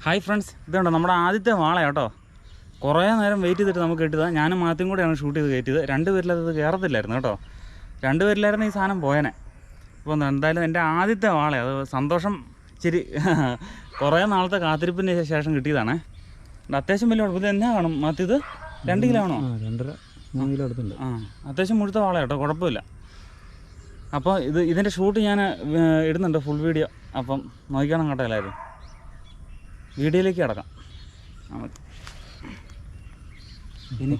Hi friends, ഇതുണ്ടോ നമ്മുടെ ആദ്യത്തെ വാള കേട്ടോ. കുറേ നേരം വെയിറ്റ് ചെയ്തിട്ട് നമുക്ക് കിട്ടിയതാണ്. ഞാനും മാത്യം കൂടെയാണ് ഷൂട്ട് ചെയ്ത് കയറ്റിയത്. രണ്ടുപേരിലത് കയറത്തില്ലായിരുന്നു കേട്ടോ. രണ്ടുപേരിലായിരുന്നു ഈ സാധനം പോയനെ. അപ്പോൾ എന്തായാലും എൻ്റെ ആദ്യത്തെ വാള, അത് സന്തോഷം. ഇച്ചിരി കുറേ നാളത്തെ കാത്തിരിപ്പിന് ശേഷം കിട്ടിയതാണ്. അത്യാവശ്യം വലിയ കുഴപ്പം. ഇത് എന്നാ കാണും മാത്യത്? 2 കിലോ ആണോ? 2.5-3 കിലോ അടുത്തുണ്ട്. അത്യാവശ്യം മുഴുത്ത വാള കേട്ടോ, കുഴപ്പമില്ല. അപ്പോൾ ഇതിൻ്റെ ഷൂട്ട് ഞാൻ ഇടുന്നുണ്ട്, ഫുൾ വീഡിയോ. അപ്പം നോക്കണം കേട്ടോ എല്ലാവരും. വീഡിയോയിലേക്ക് കിടക്കാം. ഇനി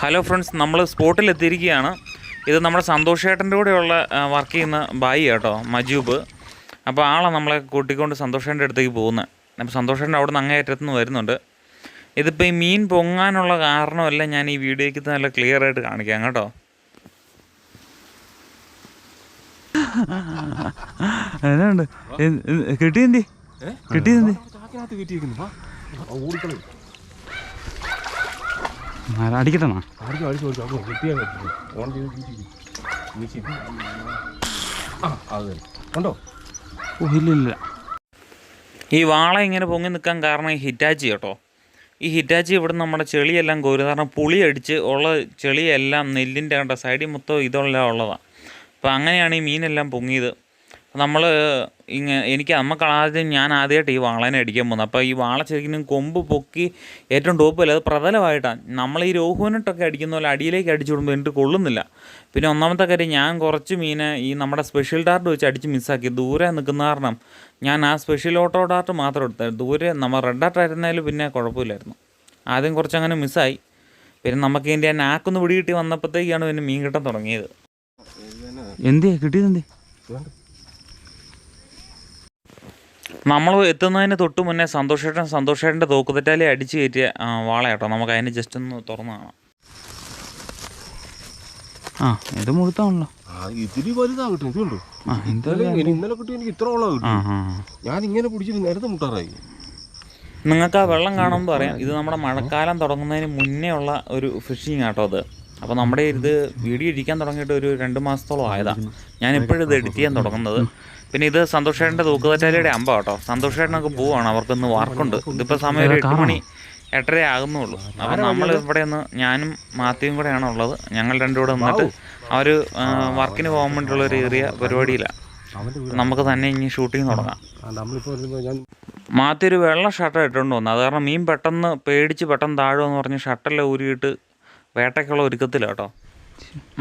ഹലോ ഫ്രണ്ട്സ്, നമ്മൾ സ്പോട്ടിലെത്തിയിരിക്കുകയാണ്. ഇത് നമ്മുടെ സന്തോഷേട്ടൻ്റെ കൂടെയുള്ള വർക്ക് ചെയ്യുന്ന ബായി കേട്ടോ, മജൂബ്. അപ്പോൾ ആളാണ് നമ്മളെ കൂട്ടിക്കൊണ്ട് സന്തോഷേട്ടൻ്റെ അടുത്തേക്ക് പോകുന്നത്. അപ്പോൾ സന്തോഷേട്ടൻ അവിടെ നിന്ന് അങ്ങേയറ്റത്തുനിന്ന് വരുന്നുണ്ട്. ഇതിപ്പോൾ ഈ മീൻ പൊങ്ങാനുള്ള കാരണമല്ല ഞാൻ ഈ വീഡിയോയ്ക്ക് നല്ല ക്ലിയർ ആയിട്ട് കാണിക്കാം കേട്ടോ. എന്നാണ്ട് കിട്ടിയെന്തി കിട്ടിയെന്തി അടിക്കട്ടെന്നാ? ഇല്ല. ഈ വാള ഇങ്ങനെ പൊങ്ങി നിൽക്കാൻ കാരണം ഈ ഹിറ്റാച്ചി കേട്ടോ. ഈ ഹിറ്റാച്ചി ഇവിടെ നമ്മുടെ ചെളിയെല്ലാം കോരും. കാരണം പുളി അടിച്ച് ഉള്ള ചെളിയെല്ലാം നെല്ലിൻ്റെ കണ്ട സൈഡിൽ മൊത്തം ഇതെല്ലാം ഉള്ളതാണ്. അപ്പോൾ അങ്ങനെയാണ് ഈ മീനെല്ലാം പൊങ്ങിയത്. നമ്മൾ ഞാൻ ആദ്യമായിട്ട് ഈ വാളനെ അടിക്കാൻ പോകുന്നത്. അപ്പോൾ ഈ വാള ശരിക്കും കൊമ്പ് പൊക്കി ഏറ്റവും ടോപ്പില്ല, അത് പ്രതലമായിട്ടാണ്. നമ്മൾ ഈ രോഹുവിനിട്ടൊക്കെ അടിക്കുന്ന പോലെ അടിയിലേക്ക് അടിച്ചു വിടുമ്പോൾ എന്നിട്ട് കൊള്ളുന്നില്ല. പിന്നെ ഒന്നാമത്തെ കാര്യം, ഞാൻ കുറച്ച് മീനെ ഈ നമ്മുടെ സ്പെഷ്യൽ ഡാർട്ട് വെച്ച് അടിച്ച് മിസ്സാക്കി. ദൂരെ നിൽക്കുന്ന കാരണം ഞാൻ ആ സ്പെഷ്യൽ ഓട്ടോ ഡാർട്ട് മാത്രം എടുത്തായിരുന്നു. ദൂരെ നമ്മൾ റെഡ് ഡാർട്ട് ആയിരുന്നാലും പിന്നെ കുഴപ്പമില്ലായിരുന്നു. ആദ്യം കുറച്ചങ്ങനെ മിസ്സായി. പിന്നെ നമുക്ക് ഇതിൻ്റെ നാക്കൊന്ന് പിടികിട്ടി വന്നപ്പോഴത്തേക്കാണ് പിന്നെ മീൻ കിട്ടാൻ തുടങ്ങിയത്. എന്തേ കിട്ടിയതെന്തേ? നമ്മൾ എത്തുന്നതിന് തൊട്ട് മുന്നേ സന്തോഷേട്ടൻ്റെ തോക്കുതെറ്റാലി അടിച്ച് കയറ്റിയ വാള കേട്ടോ. നമുക്ക് അതിന് ജസ്റ്റ് ഒന്ന് തുറന്നു കാണാം. ഇത് മുഴുത്താണല്ലോ. ഇതിന് വലുതാ കിട്ടും. ഇതുണ്ടോ? ഇന്നലെ കിട്ടി എനിക്ക് ഇത്ര ഓളം കിട്ടും. ഞാൻ ഇങ്ങനെ പിടിച്ചിട്ട് നേരത്തെ മുട്ടാറായി. നിങ്ങൾക്ക് ആ വെള്ളം കാണുമ്പോൾ അറിയാം, ഇത് നമ്മുടെ മഴക്കാലം തുടങ്ങുന്നതിന് മുന്നേ ഉള്ള ഒരു ഫിഷിങ് ആട്ടോ അത്. അപ്പോൾ നമ്മുടെ ഇത് വീഡിയോ ഇരിക്കാൻ തുടങ്ങിയിട്ട് ഒരു 2 മാസത്തോളം ആയതാണ്. ഞാനിപ്പോഴും ഇത് എഡിറ്റ് ചെയ്യാൻ തുടങ്ങുന്നത്. പിന്നെ ഇത് സന്തോഷേട്ടൻ്റെ തൂക്കുതെറ്റാലിയുടെ അമ്പ കേട്ടോ. സന്തോഷേട്ടനൊക്കെ പോവാണ്, അവർക്കൊന്ന് വർക്കുണ്ട്. ഇതിപ്പോൾ സമയം ഒരു 8 മണി 8:30 ആകുന്നുള്ളൂ. അപ്പോൾ നമ്മൾ ഇവിടെ നിന്ന് ഞാനും മാത്യുവും കൂടെയാണ് ഉള്ളത്. ഞങ്ങൾ രണ്ടും കൂടെ നിന്നിട്ട് അവർ വർക്കിന് പോകാൻ വേണ്ടിയുള്ളൊരു ഏറിയ പരിപാടിയിലാണ്. നമുക്ക് തന്നെ ഇനി ഷൂട്ടിങ് തുടങ്ങാം. മാത്യു ഒരു വെള്ള ഷർട്ട് ഇട്ടുകൊണ്ട് വന്നു. അത് കാരണം മീൻ പെട്ടെന്ന് പേടിച്ച് പെട്ടെന്ന് താഴുമെന്ന് പറഞ്ഞ് ഷർട്ടെല്ലാം ഊരിയിട്ട് വേട്ടയ്ക്കുള്ള ഒരുക്കത്തില്ല കേട്ടോ.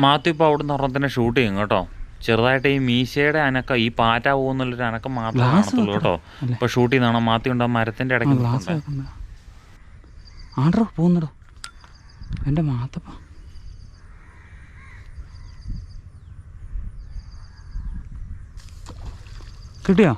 മാത്യു ഇപ്പോൾ അവിടെ നിന്ന് പറഞ്ഞാൽ തന്നെ ഷൂട്ട് ചെയ്യും കേട്ടോ. ചെറുതായിട്ട് ഈ മീശയുടെ അനക്കം, ഈ പാറ്റ പോകുന്നുള്ളൊരു അനക്കം മാത്രമേ കാണത്തുള്ളൂ കേട്ടോ. ഇപ്പോൾ ഷൂട്ട് ചെയ്യുന്നതാണോ മാത്യു ഉണ്ട് ആ മരത്തിൻ്റെ ഇടയ്ക്ക് ആണ്ടോ പോകുന്നടോ എൻ്റെ മാത്തപ്പ. കിട്ടിയോ?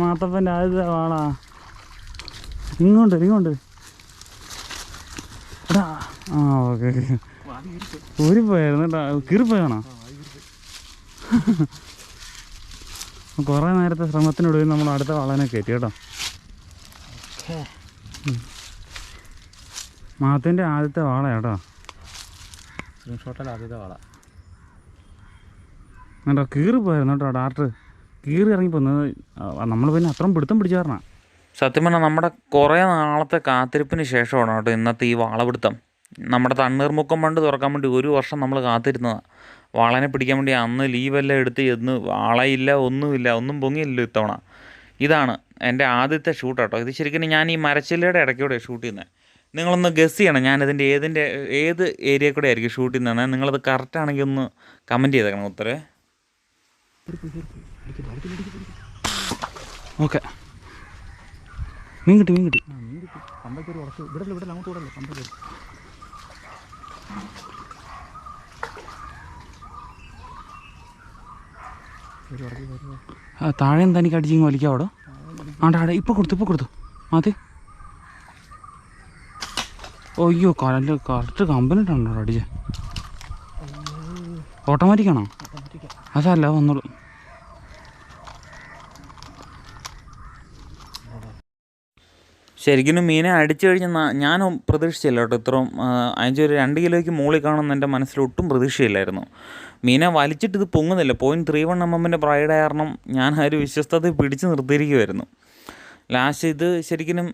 മാത്തപ്പൻ്റെ ആദ്യത്തെ വാളാ. ഇങ്ങോട്ട് എടാ. ഓക്കെ ഊരിപ്പോയായിരുന്നു കേട്ടോ. കീറിപ്പോയാണോ? കുറേ നേരത്തെ ശ്രമത്തിനൊടുവിൽ നമ്മൾ അടുത്ത വാളനെ കയറ്റി കേട്ടോ. മാത്തിൻ്റെ ആദ്യത്തെ വാള കേട്ടോ. ആദ്യത്തെ വാള കേട്ടോ. കീറിപ്പോയായിരുന്നു കേട്ടോ. ഡാർട്ട് കീറി ഇറങ്ങിപ്പോന്നത്. നമ്മൾ പിന്നെ അത്രയും പിടുത്തം പിടിച്ചു തരണം. സത്യം പറഞ്ഞാൽ നമ്മുടെ കുറേ നാളത്തെ കാത്തിരിപ്പിന് ശേഷമാണ് കേട്ടോ ഇന്നത്തെ ഈ വാളപിടുത്തം. നമ്മുടെ തണ്ണീർമുക്കം ബണ്ട് തുറക്കാൻ വേണ്ടി 1 വർഷം നമ്മൾ കാത്തിരുന്നതാണ്. വാളനെ പിടിക്കാൻ വേണ്ടി അന്ന് ലീവെല്ലാം എടുത്ത് എന്ന് വാളയില്ല, ഒന്നുമില്ല, ഒന്നും പൊങ്ങിയില്ലല്ലോ ഇത്തവണ. ഇതാണ് എൻ്റെ ആദ്യത്തെ ഷൂട്ട് കേട്ടോ. ഇത് ശരിക്കും ഞാൻ ഈ മരച്ചില്ലയുടെ ഇടയ്ക്കൂടെ ഷൂട്ട് ചെയ്യുന്നത്. നിങ്ങളൊന്ന് ഗസ് ചെയ്യണം ഞാനിതിൻ്റെ ഏത് ഏരിയ കൂടെ ആയിരിക്കും ഷൂട്ട് ചെയ്യുന്നത്. നിങ്ങളത് കറക്റ്റാണെങ്കിൽ ഒന്ന് കമൻറ്റ് ചെയ്തേക്കണം ഉത്തരേ. ഓക്കെ, മീൻ കിട്ടി. താഴെ തനിക്ക് അടിച്ചിങ്ങ് വലിക്കാം അവിടെ. ആടെ ഇപ്പോൾ കൊടുത്തു മതി. അയ്യോ കറക്റ്റ് കമ്പനിട്ടാണോ അടിച്ചത്? ഓട്ടോമാറ്റിക്കാണോ? അതല്ല വന്നോളൂ. ശരിക്കും മീനെ അടിച്ചു കഴിഞ്ഞ് ഞാൻ പ്രതീക്ഷിച്ചില്ല കേട്ടോ ഇത്രയും. അതിൻ്റെ ഒരു 2 കിലോയ്ക്ക് മുകളിൽ കാണുമെന്ന് എൻ്റെ മനസ്സിൽ ഒട്ടും പ്രതീക്ഷയില്ലായിരുന്നു. മീനെ വലിച്ചിട്ട് ഇത് പൊങ്ങുന്നില്ല. 0.31 mm ബ്രൈഡ് കാരണം ഞാൻ ആ ഒരു വിശ്വസ്തത പിടിച്ച് നിർത്തിയിരിക്കുമായിരുന്നു. ലാസ്റ്റ് ഇത് ശരിക്കും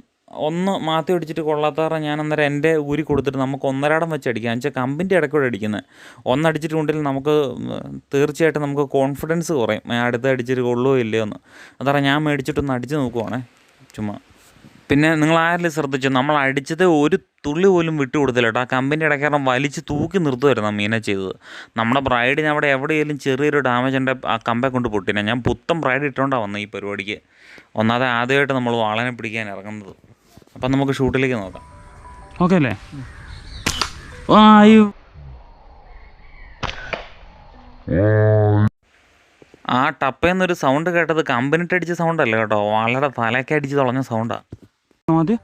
ഒന്ന് മാറ്റി അടിച്ചിട്ട് കൊള്ളാത്താറ ഞാൻ അന്നേരം എൻ്റെ ഊരി കൊടുത്തിട്ട് നമുക്ക് 1.5 വെച്ച് അടിക്കാം. എന്ന് വെച്ചാൽ കമ്പിൻ്റെ ഇടയ്ക്കൂടെ അടിക്കുന്നത്. ഒന്നടിച്ചിട്ടുണ്ടെങ്കിൽ നമുക്ക് തീർച്ചയായിട്ടും നമുക്ക് കോൺഫിഡൻസ് കുറയും, അടുത്ത് അടിച്ചിട്ട് കൊള്ളുമോ ഇല്ലയോ എന്ന്. അതാ ഞാൻ മേടിച്ചിട്ടൊന്ന് അടിച്ച് നോക്കുവാണേ ചുമ്മാ. പിന്നെ നിങ്ങൾ ആരെങ്കിലും ശ്രദ്ധിച്ചു, നമ്മൾ അടിച്ചത് ഒരു തുള്ളി പോലും വിട്ടു കൊടുത്തില്ല കേട്ടോ. ആ കമ്പിൻ്റെ ഇടയ്ക്കാരണം വലിച്ച് തൂക്കി നിർത്തുമായിരുന്നു ആ മീനെ ചെയ്തത്. നമ്മുടെ ബ്രൈഡിന് അവിടെ എവിടെയെങ്കിലും ചെറിയൊരു ഡാമേജ് ഉണ്ട്, ആ കമ്പെ കൊണ്ട് പൊട്ടിനെ. ഞാൻ പുത്തൻ ബ്രൈഡ് ഇട്ടുകൊണ്ടാണ് വന്നത് ഈ പരിപാടിക്ക്. ഒന്നാമത് ആദ്യമായിട്ട് നമ്മൾ വാളനെ പിടിക്കാൻ ഇറങ്ങുന്നത്. അപ്പം നമുക്ക് ഷൂട്ടിലേക്ക് നോക്കാം. ഓക്കെ അല്ലേ? അയ്യോ, ആ ടപ്പേന്നൊരു സൗണ്ട് കേട്ടത് കമ്പനിട്ടടിച്ച സൗണ്ടല്ല കേട്ടോ, വാളയുടെ തലയൊക്കെ അടിച്ച് തുളഞ്ഞ സൗണ്ടാണ്. അത്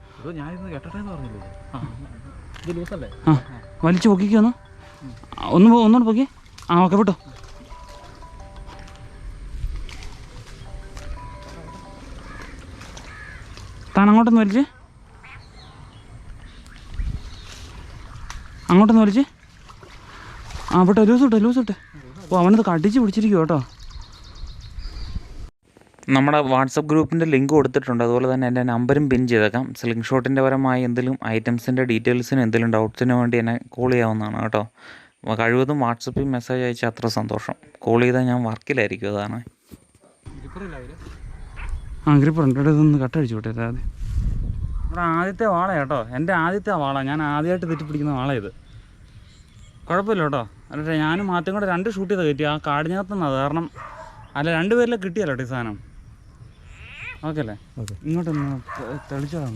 വലിച്ചു പൊക്കിക്കൊന്ന് ഒന്നുകൂടെ പൊക്കി. ഓക്കെ വിട്ടോ. താൻ അങ്ങോട്ടൊന്ന് വലിച്ച്, വിട്ടോ. ലൂസ് വിട്ടെ. അവനത് കടിച്ച് പിടിച്ചിരിക്കും കേട്ടോ. നമ്മുടെ വാട്സപ്പ് ഗ്രൂപ്പിൻ്റെ ലിങ്ക് കൊടുത്തിട്ടുണ്ട്. അതുപോലെ തന്നെ എൻ്റെ നമ്പറും പിൻ ചെയ്തേക്കാം. സ്ലിംഗ് ഷോട്ടിൻ്റെ പരമായി എന്തെങ്കിലും ഐറ്റംസിൻ്റെ ഡീറ്റെയിൽസിന് എന്തെങ്കിലും ഡൗട്ട്സിന് വേണ്ടി എന്നെ കോൾ ചെയ്യാവുന്നതാണ് കേട്ടോ. കഴിവതും വാട്സപ്പിൽ മെസ്സേജ് അയച്ചാൽ അത്ര സന്തോഷം. കോൾ ചെയ്താൽ ഞാൻ വർക്കിലായിരിക്കും, അതാണ്. ഗ്രിപ്പറുണ്ട്. ഇതൊന്ന് കട്ടടിച്ചു വിട്ടെ. അതെ, ഇവിടെ ആദ്യത്തെ വാള കേട്ടോ, എൻ്റെ ആദ്യത്തെ വാള. ഞാൻ ആദ്യമായിട്ട് തെറ്റിപ്പിടിക്കുന്ന വാള ഇത്. കുഴപ്പമില്ല കേട്ടോ. അല്ല, ഞാനും മാറ്റം കൂടെ 2 ഷൂട്ട് ചെയ്ത് കയറ്റി. ആ കാടിനകത്തുനിന്നത് കാരണം അല്ല, 2 പേരിലെ കിട്ടിയല്ലോ ഈ സാധനം. ഓക്കെ അല്ലേ? ഇങ്ങോട്ടൊന്ന് തെളിച്ചോളാം.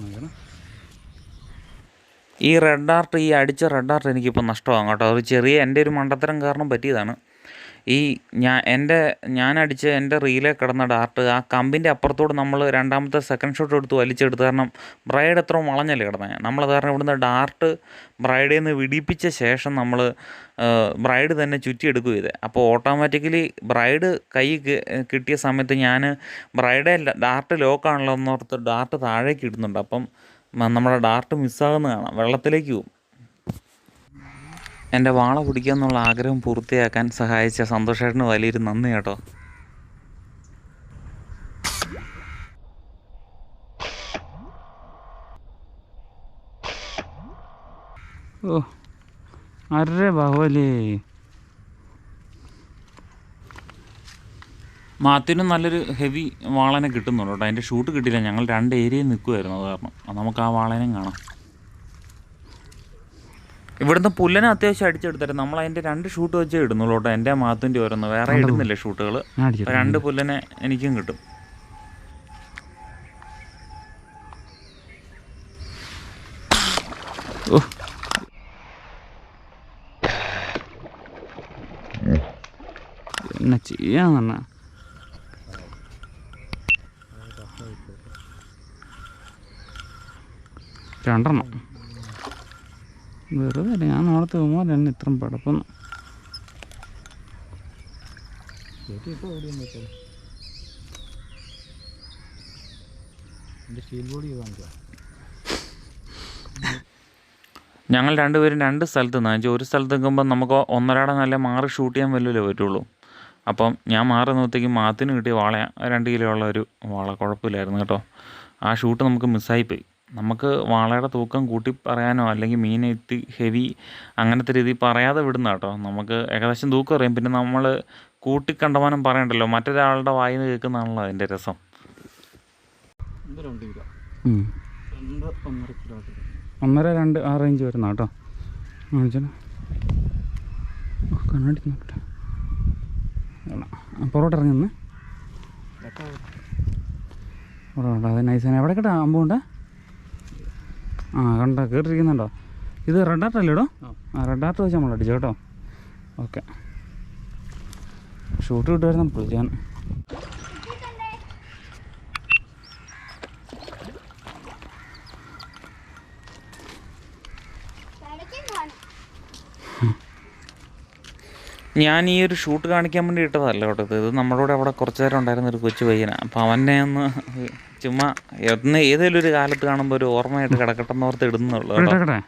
ഈ റെഡ് ആർട്ട്, ഈ അടിച്ച റെഡ് ആർട്ട് എനിക്കിപ്പോൾ നഷ്ടമാകും കേട്ടോ. അത് ചെറിയ എൻ്റെ ഒരു മണ്ടത്തരം കാരണം പറ്റിയതാണ്. ഈ ഞാൻ അടിച്ച എൻ്റെ റീലേ കിടന്ന ഡാർട്ട് ആ കമ്പിൻ്റെ അപ്പുറത്തോട് നമ്മൾ രണ്ടാമത്തെ സെക്കൻഡ് ഷോട്ട് എടുത്ത് വലിച്ചെടുത്ത്. കാരണം ബ്രൈഡ് എത്ര വളഞ്ഞല്ലേ കിടന്നത്. നമ്മളത് കാരണം ഇവിടുന്ന് ഡാർട്ട് ബ്രൈഡിൽ നിന്ന് വിടിപ്പിച്ച ശേഷം നമ്മൾ ബ്രൈഡ് തന്നെ ചുറ്റിയെടുക്കുക ചെയ്തത്. അപ്പോൾ ഓട്ടോമാറ്റിക്കലി ബ്രൈഡ് കൈ കിട്ടിയ സമയത്ത് ഞാൻ ബ്രൈഡെ ഡാർട്ട് ലോക്കാണല്ലോ എന്നോർത്ത് ഡാർട്ട് താഴേക്ക് ഇടുന്നുണ്ട്. അപ്പം നമ്മുടെ ഡാർട്ട് മിസ്സാകുന്ന കാണാം, വെള്ളത്തിലേക്ക് പോകും. എൻ്റെ വാള പിടിക്കുക എന്നുള്ള ആഗ്രഹം പൂർത്തിയാക്കാൻ സഹായിച്ച സന്തോഷേട്ടന് വലിയൊരു നന്ദി കേട്ടോ. ഓ അരേ ബാഹുലേ. മാത്തിനും നല്ലൊരു ഹെവി വാളനെ കിട്ടുന്നുണ്ട് കേട്ടോ. അതിൻ്റെ ഷൂട്ട് കിട്ടിയില്ല, ഞങ്ങൾ 2 ഏരിയയിൽ നിൽക്കുമായിരുന്നു. അത് കാരണം നമുക്ക് ആ വാളനെയും കാണാം. ഇവിടുന്ന് പുല്ലനെ അത്യാവശ്യം അടിച്ചെടുത്തായിരുന്നു. നമ്മൾ അതിൻ്റെ 2 ഷൂട്ട് വെച്ചേ ഇടുന്നുള്ളൂ കേട്ടോ. എൻ്റെ മാത്തിൻ്റെ ഓരോന്ന് വേറെ ഇടുന്നില്ല ഷൂട്ടുകൾ. 2 പുല്ലനെ എനിക്കും കിട്ടും. ഓ എന്നാ ചെയ്യാന്ന് 2 വെറുതെ അല്ലേ. ഞാൻ നാളത്തെ പോകുമ്പോൾ എന്നെ ഇത്രയും പടപ്പൊന്നു. ഞങ്ങൾ 2 പേരും 2 സ്ഥലത്ത് നിന്ന് ഒരു സ്ഥലത്ത് നിൽക്കുമ്പോൾ നമുക്ക് 1.5 നല്ല മാറി ഷൂട്ട് ചെയ്യാൻ വല്ലല്ലേ പറ്റുള്ളൂ. അപ്പം ഞാൻ മാറി നോക്കിയത്തേക്ക് മാത്തിന് കിട്ടിയ വാള 2 കിലോ ഉള്ള ഒരു വാള. കുഴപ്പമില്ലായിരുന്നു കേട്ടോ. ആ ഷൂട്ട് നമുക്ക് മിസ്സായിപ്പോയി. നമുക്ക് വാളയുടെ തൂക്കം കൂട്ടി പറയാനോ അല്ലെങ്കിൽ മീൻ എത്തി ഹെവി അങ്ങനത്തെ രീതി പറയാതെ വിടുന്ന കേട്ടോ. നമുക്ക് ഏകദേശം തൂക്കം അറിയാം. പിന്നെ നമ്മൾ കൂട്ടിക്കണ്ടമാനം പറയണ്ടല്ലോ, മറ്റൊരാളുടെ വായിന്ന് കേൾക്കുന്നതാണല്ലോ അതിൻ്റെ രസം. 1.5-2 ആ റേഞ്ച് വരുന്ന കേട്ടോ. കണ്ണാടി നോക്കട്ടെ. പുറോട്ട് ഇറങ്ങി നിന്ന് പൊറോട്ട. അത് നൈസാണ്. എവിടെ കേട്ടോ അമ്പുണ്ട്? കണ്ടോ, കയറിയിരിക്കുന്നുണ്ടോ? ഇത് റെഡ് ആർട്ട് അല്ലേ ഇടോ? റെഡ് ആർട്ട് വെച്ച് നമ്മൾ അടിച്ചു കേട്ടോ. ഓക്കെ, ഷൂട്ട് കിട്ടുമായിരുന്നു വിളിച്ചാൻ. ഞാൻ ഈ ഒരു ഷൂട്ട് കാണിക്കാൻ വേണ്ടി ഇട്ടതല്ല കേട്ടോ ഇത് നമ്മുടെ കൂടെ അവിടെ കുറച്ച് നേരം ഉണ്ടായിരുന്ന ഒരു കൊച്ചു പയ്യനാണ്. അപ്പോൾ അവനെ ഒന്ന് ചുമ്മാ ഏതെങ്കിലും ഒരു കാലത്ത് കാണുമ്പോൾ ഒരു ഓർമ്മയായിട്ട് കിടക്കട്ടെന്ന് ഓർത്ത് ഇടുന്നുള്ളൂ കേട്ടോ.